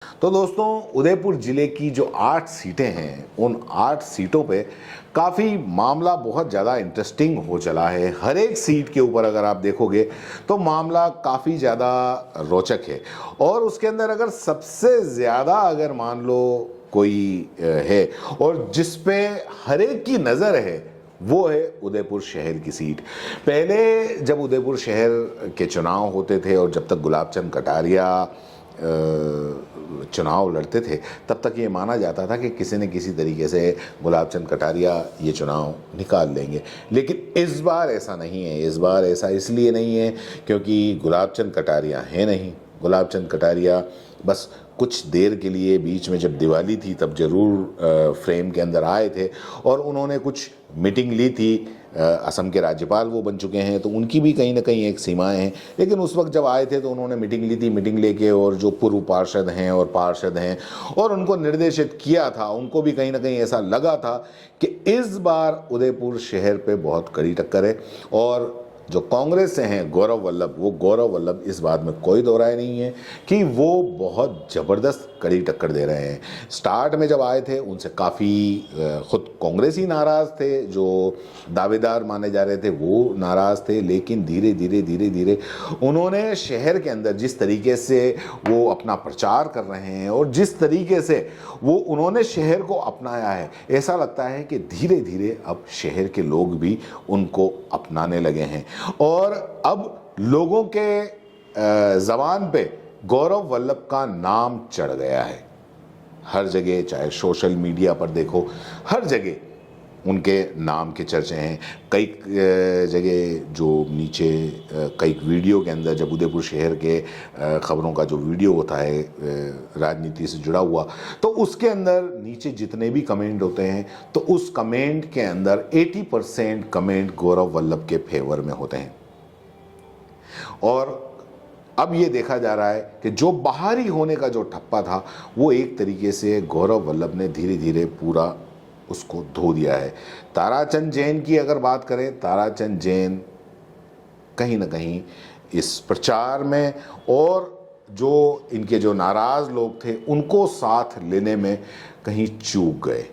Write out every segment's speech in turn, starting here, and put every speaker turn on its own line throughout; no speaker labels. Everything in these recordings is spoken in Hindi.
तो दोस्तों, उदयपुर जिले की जो 8 सीटें हैं, उन 8 सीटों पे काफ़ी मामला बहुत ज़्यादा इंटरेस्टिंग हो चला है। हर एक सीट के ऊपर अगर आप देखोगे तो मामला काफ़ी ज़्यादा रोचक है। और उसके अंदर अगर सबसे ज़्यादा अगर मान लो कोई है और जिस पे हर एक की नज़र है, वो है उदयपुर शहर की सीट। पहले जब उदयपुर शहर के चुनाव होते थे और जब तक गुलाब चंद कटारिया चुनाव लड़ते थे, तब तक ये माना जाता था कि किसी न किसी तरीके से गुलाब चंद कटारिया ये चुनाव निकाल लेंगे। लेकिन इस बार ऐसा नहीं है। इस बार ऐसा इसलिए नहीं है क्योंकि गुलाब चंद कटारिया है नहीं। गुलाब चंद कटारिया बस कुछ देर के लिए बीच में जब दिवाली थी तब जरूर फ्रेम के अंदर आए थे और उन्होंने कुछ मीटिंग ली थी। असम के राज्यपाल वो बन चुके हैं, तो उनकी भी कहीं ना कहीं एक सीमाएं हैं। लेकिन उस वक्त जब आए थे तो उन्होंने मीटिंग ली थी। मीटिंग लेके और जो पूर्व पार्षद हैं और पार्षद हैं और उनको निर्देशित किया था, उनको भी कहीं ना कहीं ऐसा लगा था कि इस बार उदयपुर शहर पे बहुत कड़ी टक्कर है। और जो कांग्रेस से हैं गौरव वल्लभ, वो गौरव वल्लभ इस बात में कोई दो राय नहीं है कि वो बहुत ज़बरदस्त कड़ी टक्कर दे रहे हैं। स्टार्ट में जब आए थे उनसे काफ़ी खुद कांग्रेस ही नाराज़ थे, जो दावेदार माने जा रहे थे वो नाराज़ थे। लेकिन धीरे धीरे उन्होंने शहर के अंदर जिस तरीके से वो अपना प्रचार कर रहे हैं और जिस तरीके से वो उन्होंने शहर को अपनाया है, ऐसा लगता है कि धीरे धीरे अब शहर के लोग भी उनको अपनाने लगे हैं। और अब लोगों के ज़बान पे गौरव वल्लभ का नाम चढ़ गया है। हर जगह, चाहे सोशल मीडिया पर देखो, हर जगह उनके नाम के चर्चे हैं। कई जगह जो नीचे कई वीडियो के अंदर जब उदयपुर शहर के ख़बरों का जो वीडियो होता है राजनीति से जुड़ा हुआ, तो उसके अंदर नीचे जितने भी कमेंट होते हैं तो उस कमेंट के अंदर 80% कमेंट गौरव वल्लभ के फेवर में होते हैं। और अब ये देखा जा रहा है कि जो बाहरी होने का जो ठप्पा था, वो एक तरीके से गौरव वल्लभ ने धीरे धीरे पूरा उसको धो दिया है। ताराचंद जैन की अगर बात करें, ताराचंद जैन कहीं ना कहीं इस प्रचार में और जो इनके जो नाराज़ लोग थे उनको साथ लेने में कहीं चूक गए।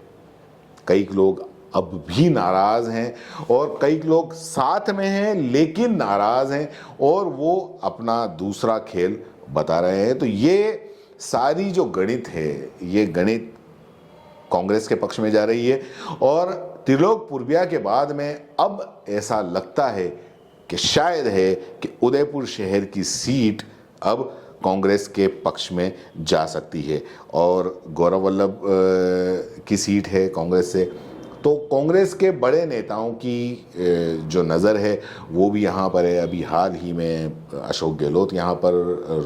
कई लोग अब भी नाराज़ हैं और कई लोग साथ में हैं लेकिन नाराज़ हैं और वो अपना दूसरा खेल बता रहे हैं। तो ये सारी जो गणित है, ये गणित कांग्रेस के पक्ष में जा रही है। और त्रिलोक पूर्विया के बाद में अब ऐसा लगता है कि शायद है कि उदयपुर शहर की सीट अब कांग्रेस के पक्ष में जा सकती है। और गौरव वल्लभ की सीट है कांग्रेस से, तो कांग्रेस के बड़े नेताओं की जो नज़र है वो भी यहाँ पर है। अभी हाल ही में अशोक गहलोत यहाँ पर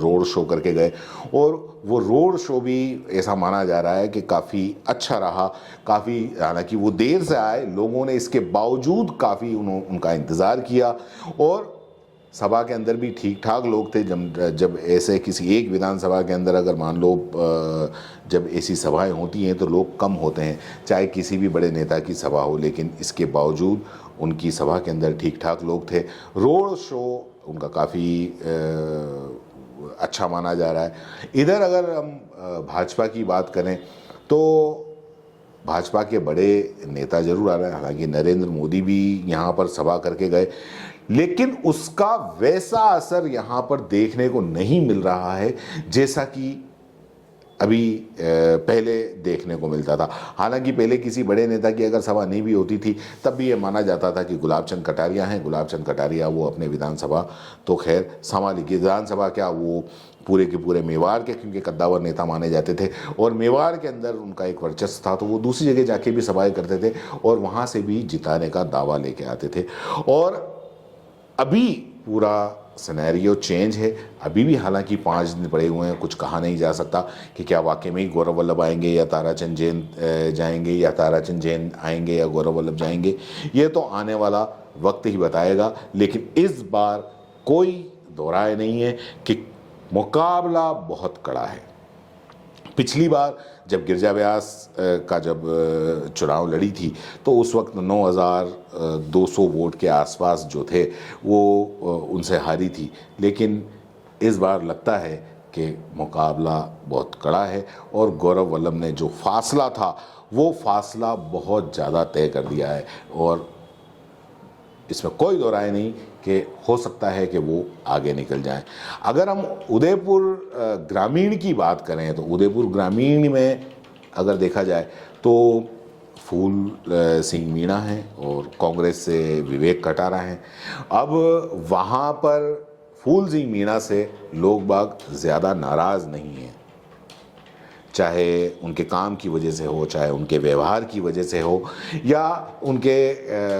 रोड शो करके गए और वो रोड शो भी ऐसा माना जा रहा है कि काफ़ी अच्छा रहा। काफ़ी, हालांकि वो देर से आए, लोगों ने इसके बावजूद काफ़ी उनका इंतज़ार किया और सभा के अंदर भी ठीक ठाक लोग थे। जब ऐसे किसी एक विधानसभा के अंदर अगर मान लो जब ऐसी सभाएं होती हैं तो लोग कम होते हैं, चाहे किसी भी बड़े नेता की सभा हो, लेकिन इसके बावजूद उनकी सभा के अंदर ठीक ठाक लोग थे। रोड शो उनका काफ़ी अच्छा माना जा रहा है। इधर अगर हम भाजपा की बात करें तो भाजपा के बड़े नेता जरूर आ रहे हैं। हालांकि नरेंद्र मोदी भी यहाँ पर सभा करके गए, लेकिन उसका वैसा असर यहाँ पर देखने को नहीं मिल रहा है जैसा कि अभी पहले देखने को मिलता था। हालांकि पहले किसी बड़े नेता की अगर सभा नहीं भी होती थी तब भी ये माना जाता था कि गुलाब चंद कटारिया हैं, गुलाब चंद कटारिया वो अपने विधानसभा तो खैर संभाली, विधानसभा क्या वो पूरे के पूरे मेवाड़ के, क्योंकि कद्दावर नेता माने जाते थे और मेवाड़ के अंदर उनका एक वर्चस्व था, तो वो दूसरी जगह जाके भी सभाएं करते थे और वहाँ से भी जिताने का दावा लेके आते थे। और अभी पूरा सिनेरियो चेंज है। अभी भी हालांकि 5 दिन पड़े हुए हैं, कुछ कहा नहीं जा सकता कि क्या वाकई में ही गौरव वल्लभ आएंगे या ताराचंद जैन जाएंगे या ताराचंद जैन आएंगे या गौरव वल्लभ जाएंगे। ये तो आने वाला वक्त ही बताएगा। लेकिन इस बार कोई दो राय नहीं है कि मुकाबला बहुत कड़ा है। पिछली बार जब गिरजा व्यास का जब चुनाव लड़ी थी तो उस वक्त 9,200 वोट के आसपास जो थे वो उनसे हारी थी। लेकिन इस बार लगता है कि मुकाबला बहुत कड़ा है और गौरव वल्लभ ने जो फासला था वो फासला बहुत ज़्यादा तय कर दिया है और इसमें कोई दो राय नहीं कि हो सकता है कि वो आगे निकल जाएं। अगर हम उदयपुर ग्रामीण की बात करें तो उदयपुर ग्रामीण में अगर देखा जाए तो फूल सिंह मीणा हैं और कांग्रेस से विवेक कटारा हैं। अब वहाँ पर फूल सिंह मीणा से लोग बाग ज़्यादा नाराज़ नहीं हैं, चाहे उनके काम की वजह से हो, चाहे उनके व्यवहार की वजह से हो, या उनके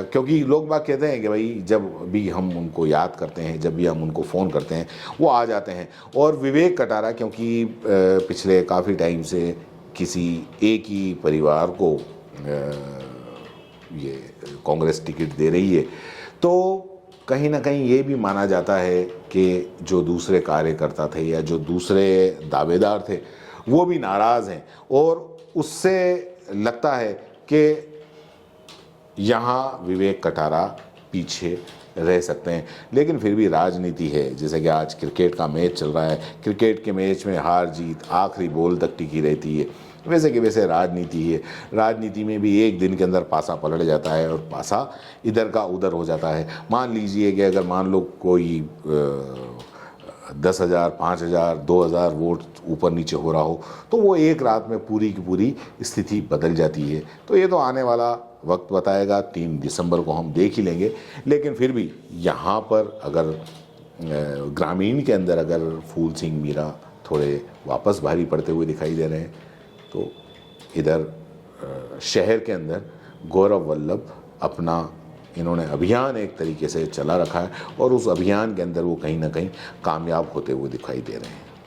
क्योंकि लोग बाग कहते हैं कि भाई जब भी हम उनको याद करते हैं, जब भी हम उनको फ़ोन करते हैं वो आ जाते हैं। और विवेक कटारा क्योंकि पिछले काफ़ी टाइम से किसी एक ही परिवार को ये कांग्रेस टिकट दे रही है, तो कहीं ना कहीं ये भी माना जाता है कि जो दूसरे कार्यकर्ता थे या जो दूसरे दावेदार थे वो भी नाराज़ हैं और उससे लगता है कि यहाँ विवेक कटारा पीछे रह सकते हैं। लेकिन फिर भी राजनीति है, जैसे कि आज क्रिकेट का मैच चल रहा है, क्रिकेट के मैच में हार जीत आखिरी बॉल तक टिकी रहती है, वैसे कि वैसे राजनीति है। राजनीति में भी एक दिन के अंदर पासा पलट जाता है और पासा इधर का उधर हो जाता है। मान लीजिए कि अगर मान लो कोई 10,000, 5,000, 2,000 वोट ऊपर नीचे हो रहा हो तो वो एक रात में पूरी की पूरी स्थिति बदल जाती है। तो ये तो आने वाला वक्त बताएगा, 3 दिसंबर को हम देख ही लेंगे। लेकिन फिर भी यहाँ पर अगर ग्रामीण के अंदर अगर फूल सिंह मीणा थोड़े वापस भारी पड़ते हुए दिखाई दे रहे हैं, तो इधर शहर के अंदर गौरव वल्लभ अपना इन्होंने अभियान एक तरीके से चला रखा है और उस अभियान के अंदर वो कहीं ना कहीं कामयाब होते हुए दिखाई दे रहे हैं।